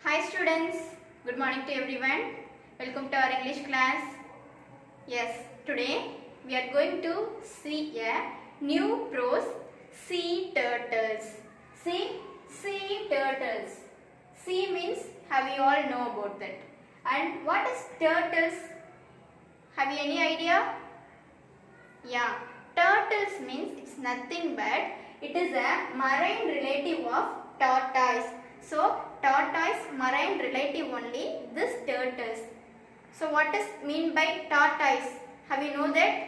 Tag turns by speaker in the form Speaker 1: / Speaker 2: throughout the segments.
Speaker 1: Hi students, good morning to everyone. Welcome to our English class. Yes, today we are going to see a new prose, sea turtles. Sea turtles. Sea means have you all know about that. And what is turtles? Have you any idea? Yeah, turtles means it's nothing but it is a marine relative of tortoise. So tortoise marine relative only this turtles. So what is mean by tortoise? Have you know that?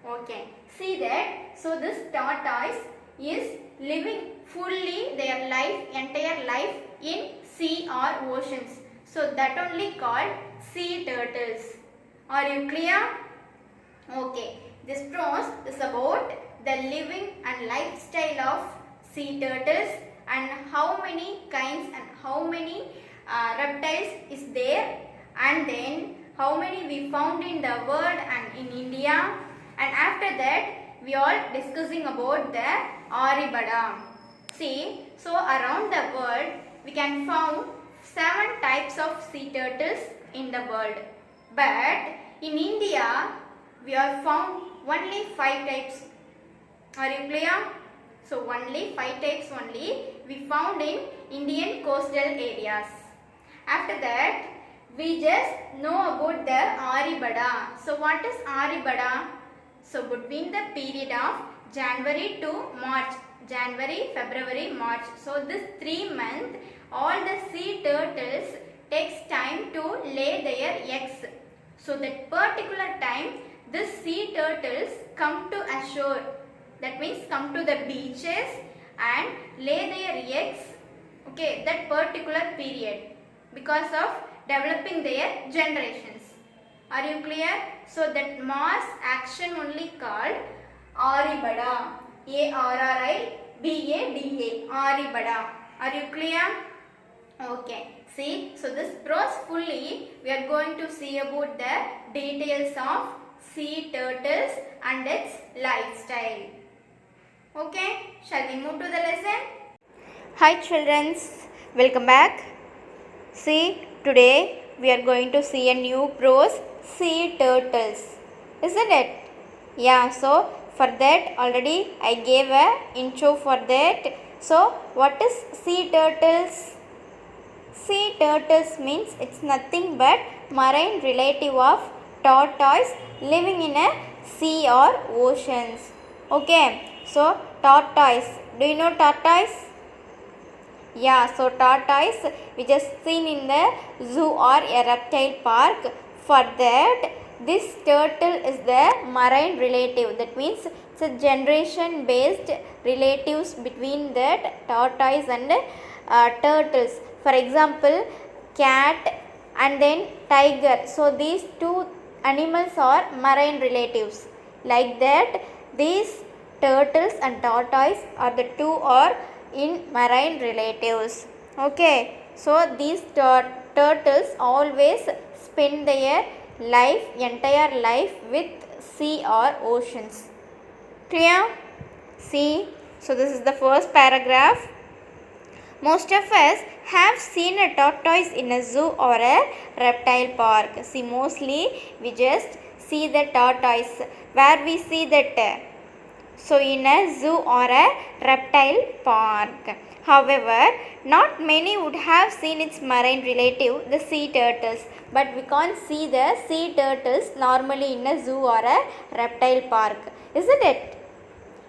Speaker 1: Okay. See that. So this tortoise is living fully their life, entire life in sea or oceans. So that only called sea turtles. Are you clear? Okay, this prose is about the living and lifestyle of sea turtles and how many kinds and how many reptiles is there, and then how many we found in the world and in India, and after that we are discussing about the Aryabhata. See, so around the world we can found 7 types of sea turtles in the world, but in India we have found only 5 types. Are you clear? So only 5 types only we found in Indian coastal areas. After that we just know about the Aryabhata. So what is Aryabhata? So between the period of January to March, January, February, March. So this 3 months all the sea turtles takes time to lay their eggs. So that particular time these sea turtles come to ashore. That means come to the beaches and lay their eggs. Okay, that particular period because of developing their generations. Are you clear? So that mass action only called Aryabhata. Aryabhata. Aryabhata. Are you clear? Okay. See, so this prose fully we are going to see about the details of sea turtles and its lifestyle. Okay, shall we move to the lesson? Hi children, welcome back. See, today we are going to see a new prose, sea turtles. Isn't it? Yeah, so for that already I gave a intro for that. So, what is sea turtles? Sea turtles means it's nothing but marine relative of tortoise living in a sea or oceans. Okay, so tortoise. Do you know tortoise? Yeah, so tortoise we just seen in the zoo or a reptile park. For that, this turtle is the marine relative. That means it's a generation based relatives between that tortoise and turtles. For example, cat and then tiger. So these two animals are marine relatives. Like that, these turtles and tortoise are the two are in marine relatives. Okay, so these turtles always spend their life, entire life with sea or oceans. Clear? See, so this is the first paragraph. Most of us have seen a tortoise in a zoo or a reptile park. See, mostly we just see the tortoise. Where we see that? So, in a zoo or a reptile park. However, not many would have seen its marine relative, the sea turtles. But we can't see the sea turtles normally in a zoo or a reptile park. Isn't it?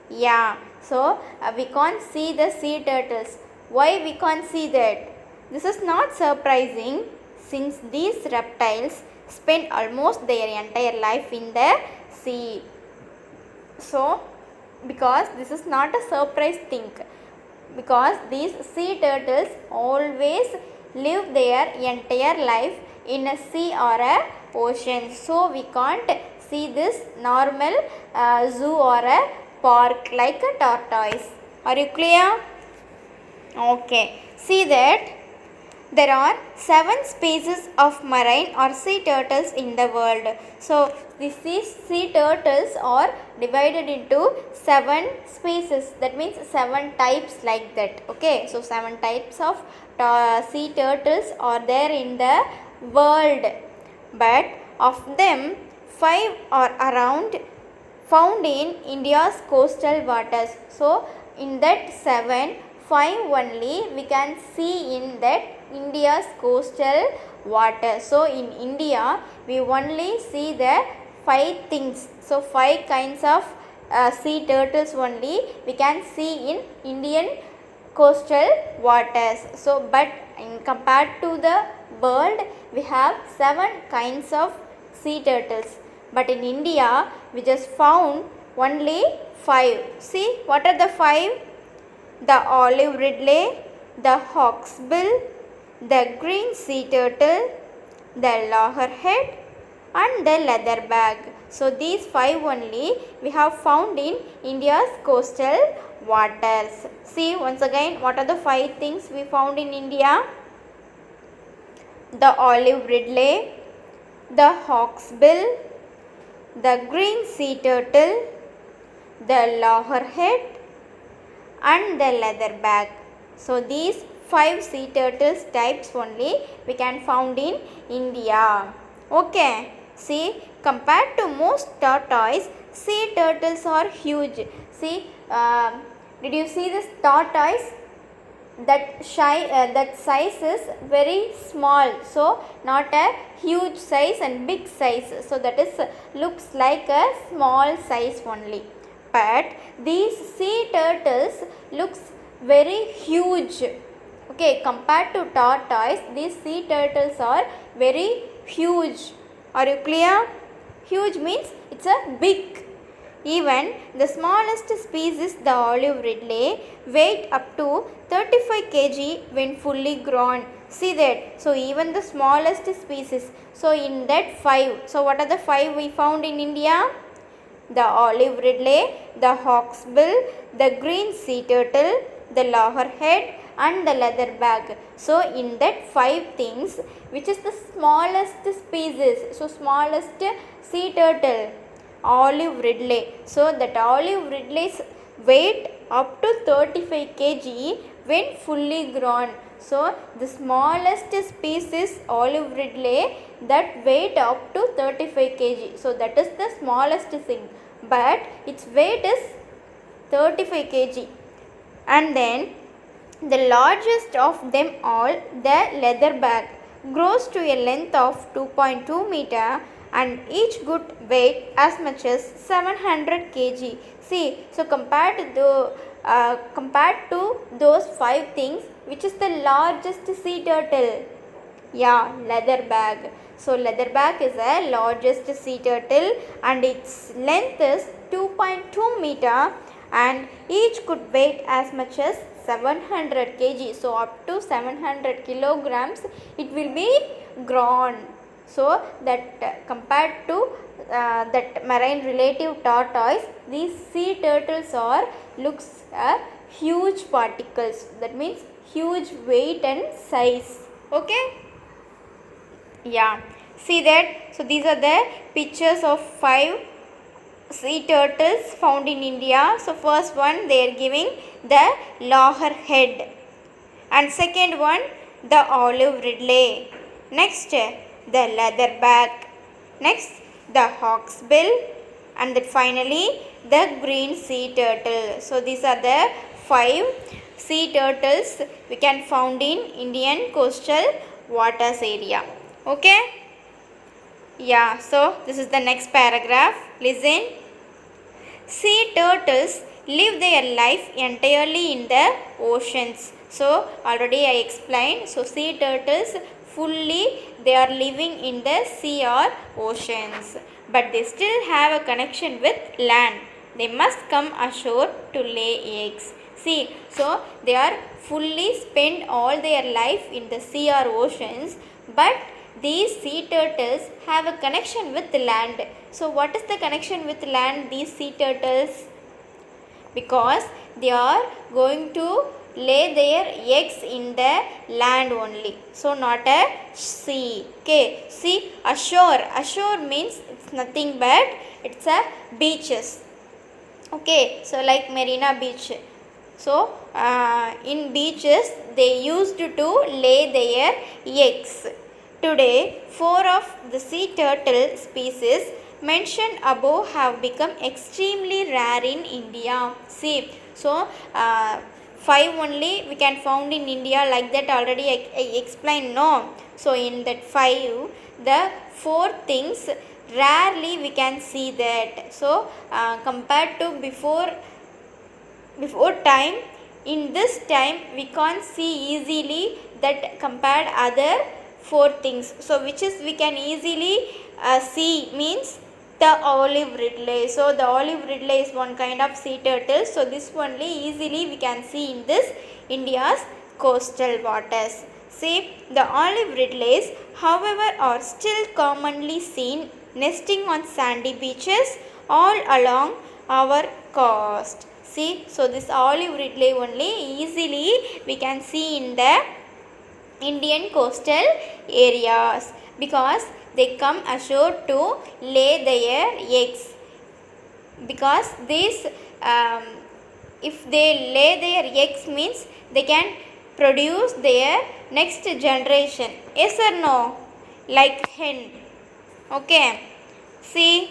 Speaker 1: Yeah. So, we can't see the sea turtles. Why we can't see that? This is not surprising since these reptiles spend almost their entire life in the sea. So, because this is not a surprise thing, because these sea turtles always live their entire life in a sea or a ocean. So, we can't see this normal zoo or a park like a tortoise. Are you clear? Okay, see that There are 7 species of marine or sea turtles in the world. So, these sea turtles are divided into 7 species. That means 7 types like that. Okay. So, 7 types of sea turtles are there in the world. But of them, 5 are around found in India's coastal waters. So, in that 7, 5 only we can see in that India's coastal water. So, in India we only see the 5 things. So, 5 kinds of sea turtles only we can see in Indian coastal waters. So, but in compared to the world we have 7 kinds of sea turtles. But in India we just found only 5. See what are the 5? The olive ridley, the hawksbill, the green sea turtle, the loggerhead and the leatherback. So these 5 only we have found in India's coastal waters. See once again what are the 5 things we found in India? The olive ridley, the hawksbill, the green sea turtle, the loggerhead and the leatherback. So these 5 sea turtles types only we can found in India. Okay. See, compared to most tortoise, sea turtles are huge. See, did you see this tortoise? That size is very small, so not a huge size and big size, so that is looks like a small size only. But these sea turtles looks very huge. Okay, compared to tortoise, these sea turtles are very huge. Are you clear? Huge means it's a big. Even the smallest species, the olive ridley, weight up to 35 kg when fully grown. See that. So even the smallest species. So in that 5. So what are the 5 we found in India? The olive ridley, the hawksbill, the green sea turtle, the loggerhead and the leatherback. So in that 5 things, which is the smallest species? So smallest sea turtle, olive ridley. So that olive ridley's weight up to 35 kg when fully grown. So the smallest species olive ridley that weight up to 35 kg. So that is the smallest thing, but its weight is 35 kg. And then the largest of them all, the leatherback, grows to a length of 2.2 meter and each could weigh as much as 700 kg. See, so compared to those 5 things, which is the largest sea turtle? Yeah, leatherback. So leatherback is the largest sea turtle and its length is 2.2 meter and each could weigh as much as 700 kg. So up to 700 kilograms it will be grown. So that compared to that marine relative tortoise, these sea turtles are looks huge particles. That means huge weight and size. Okay. Yeah, see that. So these are the pictures of 5 sea turtles found in India. So first one they are giving the loggerhead and second one the olive ridley, next the leatherback, next the hawksbill and then finally the green sea turtle. So these are the 5 sea turtles we can found in Indian coastal waters area. Okay. Yeah, so this is the next paragraph. Listen. Sea turtles live their life entirely in the oceans. So already I explained. So sea turtles fully they are living in the sea or oceans, but they still have a connection with land. They must come ashore to lay eggs. See, so they are fully spend all their life in the sea or oceans, but these sea turtles have a connection with land. So what is the connection with land, these sea turtles? Because they are going to lay their eggs in the land only. So not a sea. Okay. See, ashore. Ashore means it's nothing but it's a beaches. Okay. So like Marina Beach. So in beaches they used to lay their eggs. Today, 4 of the sea turtle species mentioned above have become extremely rare in India. See, so 5 only we can found in India, like that already I explained, no. So in that 5, the 4 things rarely we can see that. So compared to before time, in this time we can't see easily that compared other 4 things. So which is we can easily see means the olive ridley. So the olive ridley is one kind of sea turtle. So this only easily we can see in this India's coastal waters. See, the olive ridleys, however, are still commonly seen nesting on sandy beaches all along our coast. See, so this olive ridley only easily we can see in the Indian coastal areas because they come ashore to lay their eggs. Because this, if they lay their eggs means they can produce their next generation. Yes or no? Like hen. Okay. See.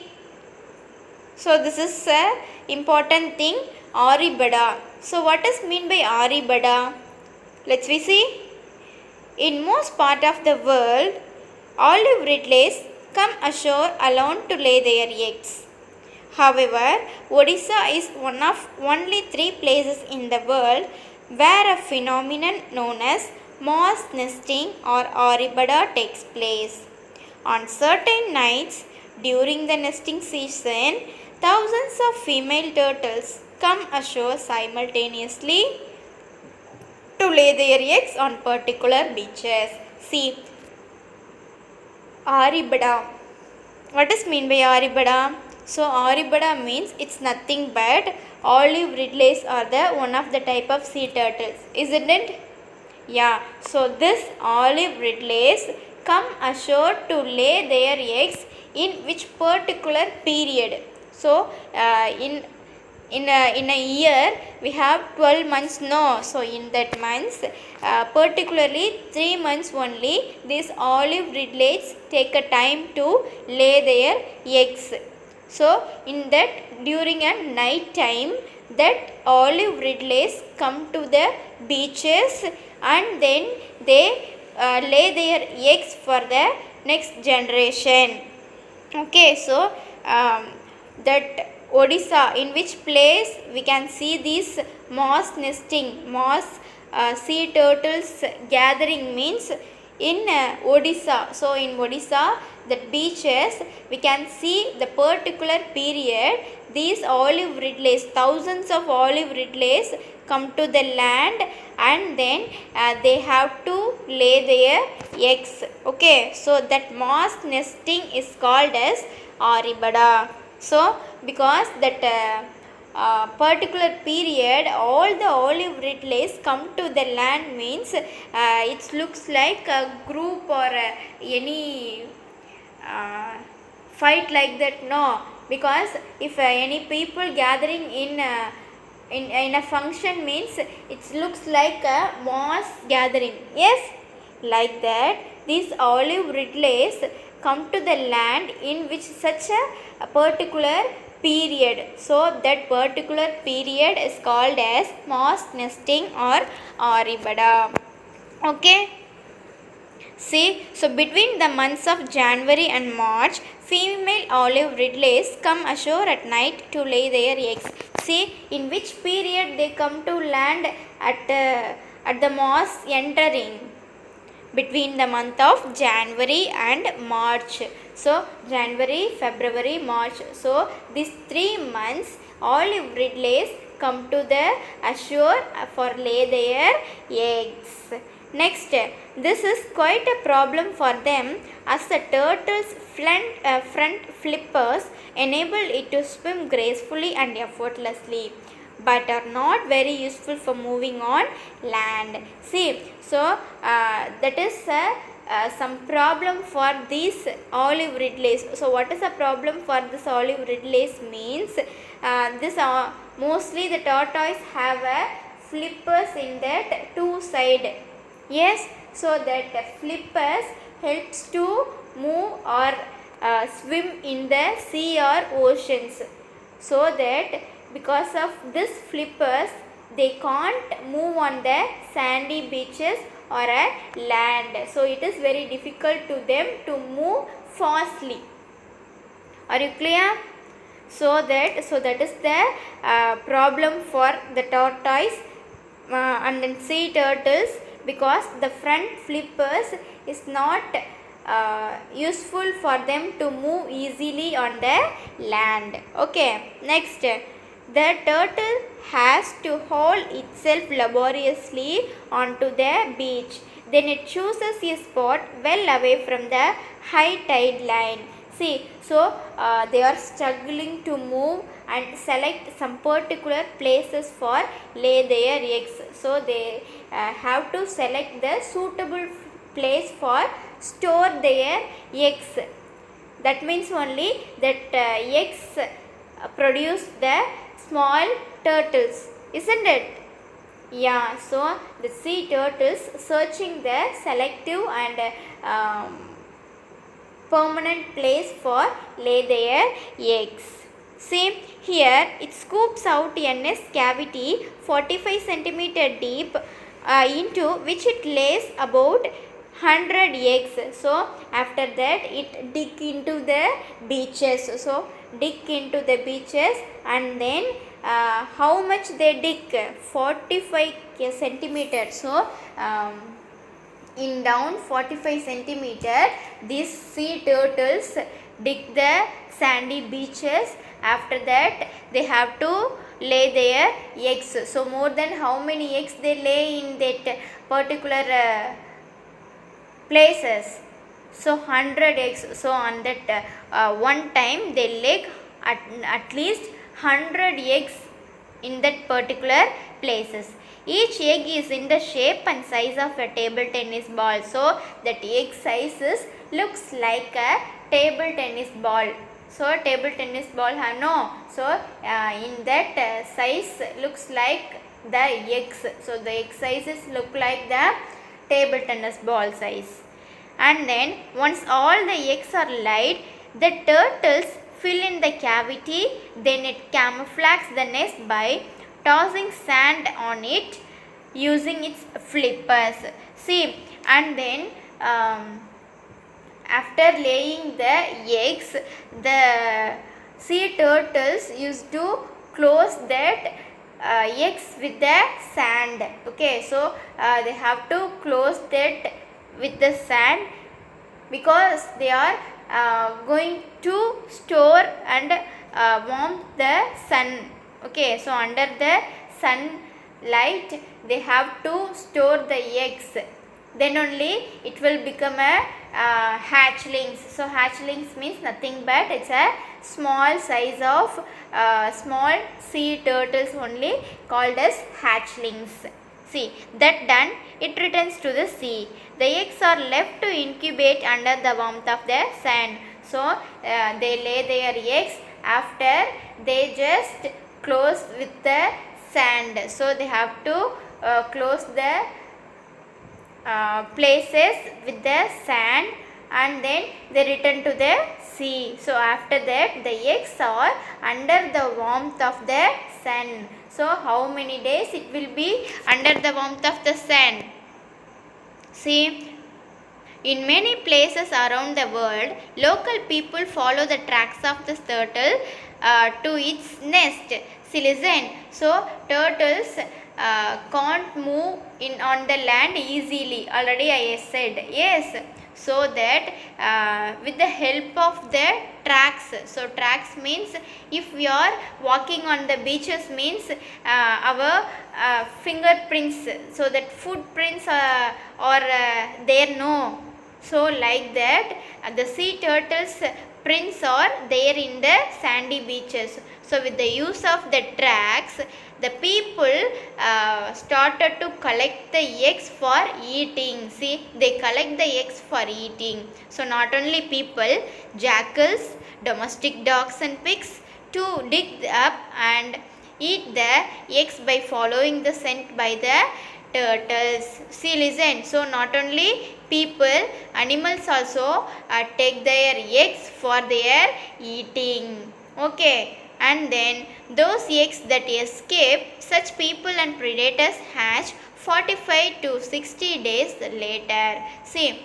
Speaker 1: So this is a important thing. Aribada. So what does mean by Aribada? Let's we see. In most part of the world, olive ridleys come ashore alone to lay their eggs. However, Odisha is one of only 3 places in the world where a phenomenon known as moss nesting or Aribada takes place. On certain nights during the nesting season, thousands of female turtles come ashore simultaneously to lay their eggs on particular beaches. See, Aribada. What does mean by Aribada? So Aribada means it's nothing but olive ridleys are the one of the type of sea turtles, isn't it? Yeah. So this olive ridleys come ashore to lay their eggs in which particular period? So in a year we have 12 months, no. So in that months particularly 3 months only these olive ridleys take a time to lay their eggs. So in that during a night time that olive ridleys come to the beaches and then they lay their eggs for the next generation. Okay, so that Odisha, in which place we can see these moss nesting, moss sea turtles gathering means in Odisha. So in Odisha, the beaches we can see the particular period these olive ridleys, thousands of olive ridleys come to the land and then they have to lay their eggs. Okay, so that moss nesting is called as Aribada. So because that particular period all the olive ridleys come to the land means it looks like a group or any fight like that, no. Because if any people gathering in a function means it looks like a mass gathering, yes, like that these olive ridleys come to the land in which such a particular period. So that particular period is called as moss nesting or Aribada. Okay. See, so between the months of January and March, female olive ridleys come ashore at night to lay their eggs. See, in which period they come to land at the moss entering? Between the month of January and March. So January, February, March. So these 3 months olive ridleys come to the ashore for lay their eggs. Next, this is quite a problem for them as the turtle's front flippers enable it to swim gracefully and effortlessly. but are not very useful for moving on land. See, so that is some problem for these olive ridleys. So what is the problem for this olive ridleys means this mostly the tortoise have a flippers in that two side. Yes, so that flippers helps to move or swim in the sea or oceans. So that because of this flippers they can't move on the sandy beaches or a land. So it is very difficult to them to move fastly. Are you clear? So that is the problem for the tortoise and then sea turtles, because the front flippers is not useful for them to move easily on the land. Okay, next, the turtle has to haul itself laboriously onto the beach. Then it chooses a spot well away from the high tide line. See, so they are struggling to move and select some particular places for lay their eggs. So they have to select the suitable place for store their eggs. That means only that eggs produce the small turtles, isn't it? Yeah, so the sea turtles searching the selective and permanent place for lay their eggs. See, here it scoops out a nest cavity 45 cm deep into which it lays about 100 eggs. So after that it dig into the beaches. So dig into the beaches, and then how much they dig? 45 centimeters. So in down 45 centimeter, these sea turtles dig the sandy beaches. After that they have to lay their eggs. So more than how many eggs they lay in that particular places? So 100 eggs. So on that one time they lay at least 100 eggs in that particular places. Each egg is in the shape and size of a table tennis ball. So that egg sizes looks like a table tennis ball. So table tennis ball have no. So in that size looks like the eggs. So the egg sizes look like the table tennis ball size. And then once all the eggs are laid, the turtles fill in the cavity. Then it camouflages the nest by tossing sand on it using its flippers. See, and then after laying the eggs, the sea turtles used to close that eggs with the sand. Okay, so they have to close that with the sand, because they are going to store and warm the sun. Okay, so under the sunlight they have to store the eggs, then only it will become a hatchlings. So hatchlings means nothing but it's a small size of small sea turtles only, called as hatchlings. See, that done, it returns to the sea. The eggs are left to incubate under the warmth of the sand. So they lay their eggs. After they just close with the sand. So they have to close the places with the sand, and then they return to the sea. So after that the eggs are under the warmth of the sun. So how many days it will be under the warmth of the sun? See, in many places around the world, local people follow the tracks of the turtle to its nest. See, listen. So turtles can't move in on the land easily. Already I said, yes. So that with the help of the tracks. So tracks means if we are walking on the beaches means our fingerprints. So that footprints are there, no. So like that, the sea turtles prints are there in the sandy beaches. So with the use of the tracks, the people started to collect the eggs for eating. See, they collect the eggs for eating. So not only people, jackals, domestic dogs and pigs to dig up and eat the eggs by following the scent by the turtles. See, listen. So not only people, animals also take their eggs for their eating. Okay. And then those eggs that escape, such people and predators hatch 45 to 60 days later. See,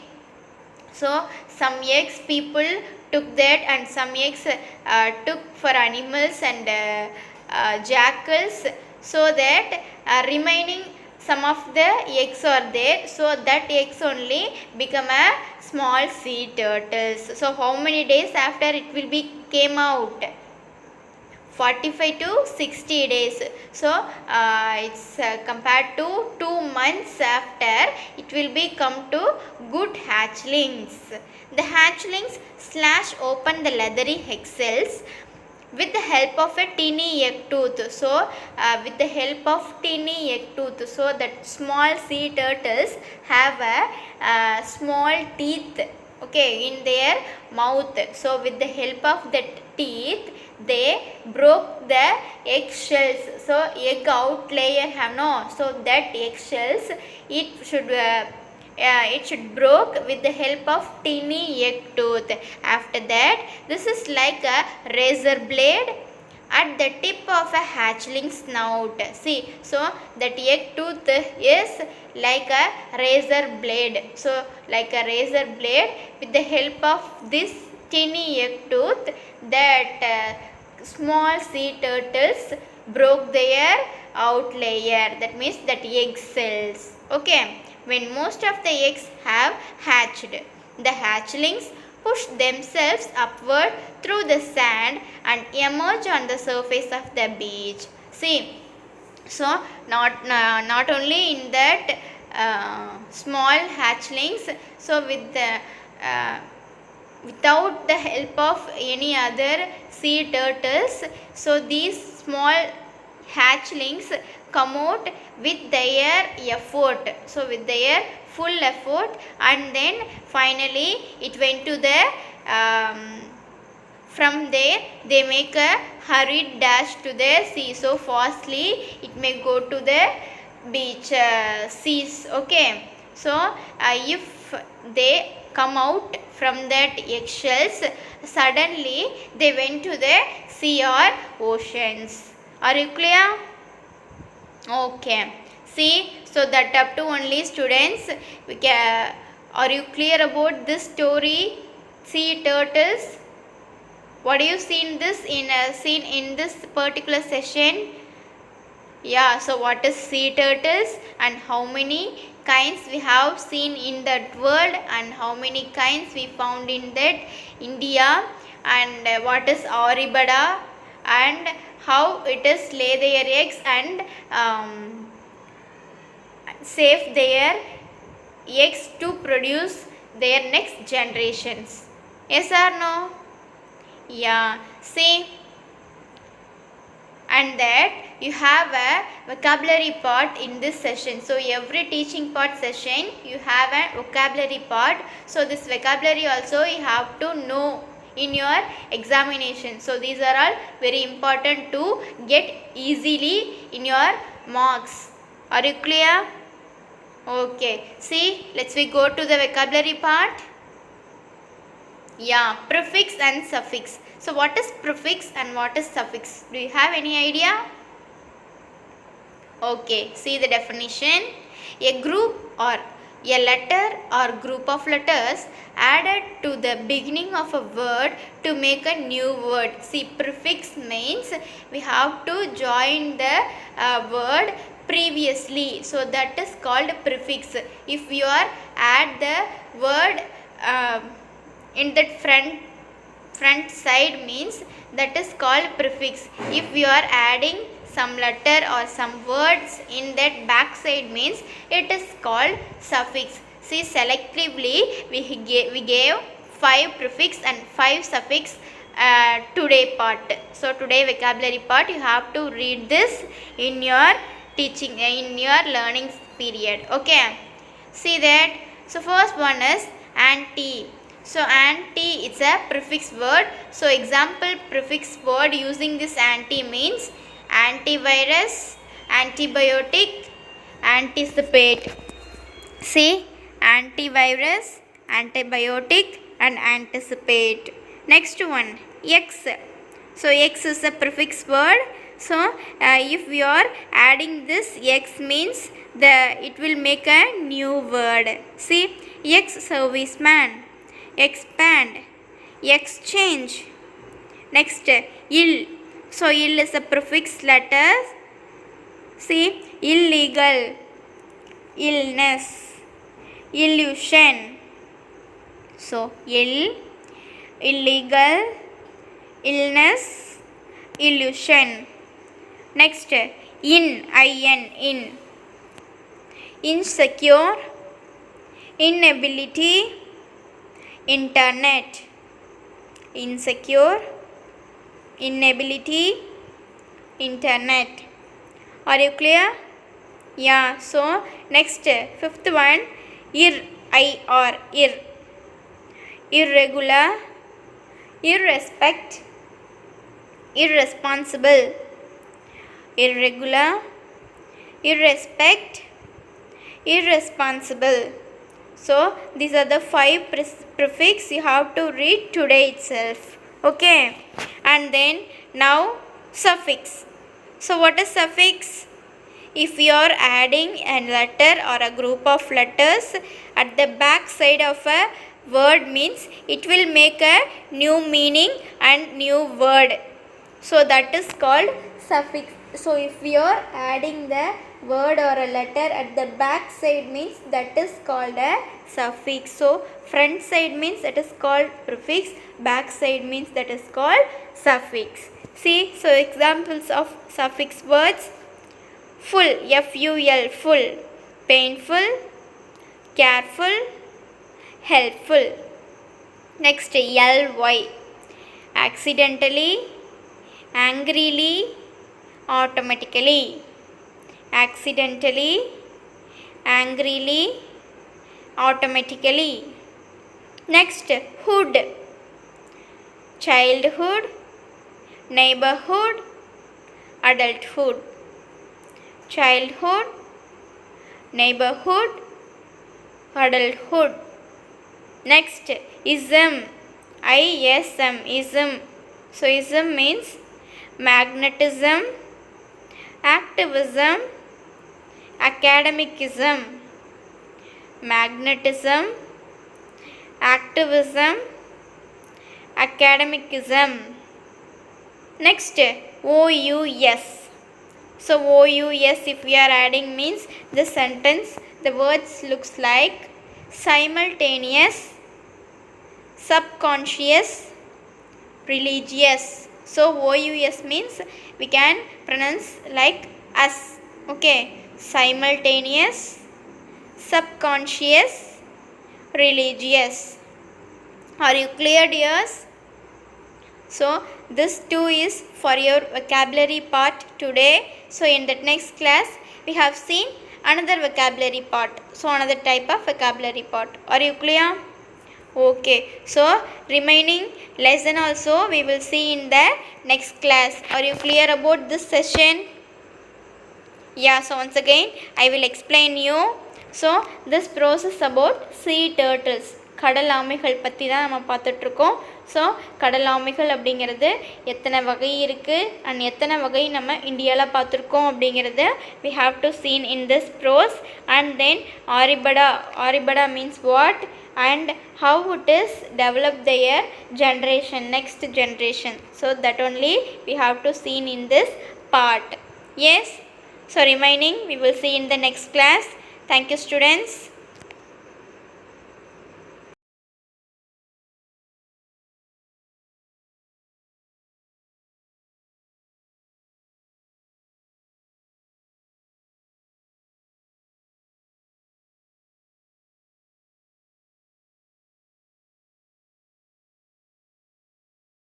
Speaker 1: so some eggs people took that, and some eggs took for animals and jackals, so that remaining some of the eggs are there, so that eggs only become a small sea turtles. So how many days after it will be came out? 45 to 60 days. So it's compared to 2 months after it will be come to good hatchlings. The hatchlings slash open the leathery eggshells with the help of a teeny egg tooth. So with the help of teeny egg tooth, so that small sea turtles have a small teeth, okay, in their mouth. So with the help of that teeth, they broke the eggshells. So egg out layer have no, so that eggshells it should broke with the help of teeny egg tooth. After that, this is like a razor blade at the tip of a hatchling snout. See, so that egg tooth is like a razor blade. So like a razor blade, with the help of this teeny egg tooth, that small sea turtles broke their out layer. That means that egg cells. Okay. When most of the eggs have hatched, the hatchlings push themselves upward through the sand and emerge on the surface of the beach. See, so not only in that small hatchlings, so with the without the help of any other sea turtles, so these small hatchlings come out with their effort, so with their full effort, and then finally it went to the from there they make a hurried dash to the sea. So fastly it may go to the beach seas. Okay. So if they come out from that eggshells, suddenly they went to the sea or oceans. Are you clear? Okay. See, so that up to only students. Are you clear about this story? Sea turtles. What do you seen this seen in this particular session? Yeah. So what is sea turtles and how many kinds we have seen in that world and how many kinds we found in that India, and what is Auribada and how it is lay their eggs and save their eggs to produce their next generations. Yes or no? Yeah. See, and that you have a vocabulary part in this session. So every teaching part session you have a vocabulary part. So this vocabulary also you have to know in your examination. So these are all very important to get easily in your marks. Are you clear? Okay. See, let's we go to the vocabulary part. Yeah, prefix and suffix. So what is prefix and what is suffix? Do you have any idea? Okay, see the definition. A group or a letter or group of letters added to the beginning of a word to make a new word. See, prefix means we have to join the word previously. So that is called prefix. If you are add the word in that front side means that is called prefix. If you are adding some letter or some words in that back side means it is called suffix. See, selectively we gave 5 prefix and 5 suffix today part. So today vocabulary part you have to read this in your teaching, in your learning period. Okay. See that. So first one is anti. So anti is a prefix word. So example prefix word using this anti means antivirus, antibiotic, anticipate. See, antivirus, antibiotic and anticipate. Next one, X. So X is a prefix word. So if we are adding this X means it will make a new word. See, X serviceman, expand, exchange. Next, ill. So ill is a prefix letter. See, illegal, illness, illusion. So illegal, illness, illusion. Next, in, insecure, inability, internet. Insecure, inability, internet. Are you clear? Yeah. So next, fifth one, irregular, irrespect, irresponsible. Irregular, irrespect, irresponsible. So these are the 5 prefix you have to read today itself. Okay. And then now suffix. So what is suffix? If you are adding a letter or a group of letters at the back side of a word means it will make a new meaning and new word. So that is called suffix. So if we are adding the word or a letter at the back side means that is called a suffix. So front side means that is called prefix, back side means that is called suffix. See, so examples of suffix words: full, F-U-L, full, painful, careful, helpful. Next, L-Y, accidentally, angrily, automatically. Accidentally, angrily, automatically. Next, hood, childhood, neighborhood, adulthood. Childhood, neighborhood, adulthood. Next, ism, I-S-M, ism. So ism means magnetism, activism, academicism. Magnetism, activism, academicism. Next, O-U-S. So O-U-S if we are adding means the sentence, the words looks like simultaneous, subconscious, religious. So O-U-S means we can pronounce like us. Okay, simultaneous, subconscious, religious. Are you clear, dears? So this too is for your vocabulary part today. So in the next class we have seen another vocabulary part. So another type of vocabulary part. Are you clear? Okay. So remaining lesson also we will see in the next class. Are you clear about this session? Yeah. So once again I will explain you. So this process about sea turtles. கடல் ஆமைகள் பற்றி தான் நம்ம பார்த்துட்ருக்கோம். So கடல் ஆமைகள் அப்படிங்கிறது எத்தனை வகை இருக்குது அண்ட் எத்தனை வகை நம்ம இந்தியாவில் பார்த்துருக்கோம் அப்படிங்கிறது we have to see in this prose. And then ஆரிபடா means what and how it is developed their generation, next generation. So that only we have to see in this part. Yes. So remaining we will see in the next class. Thank you, students.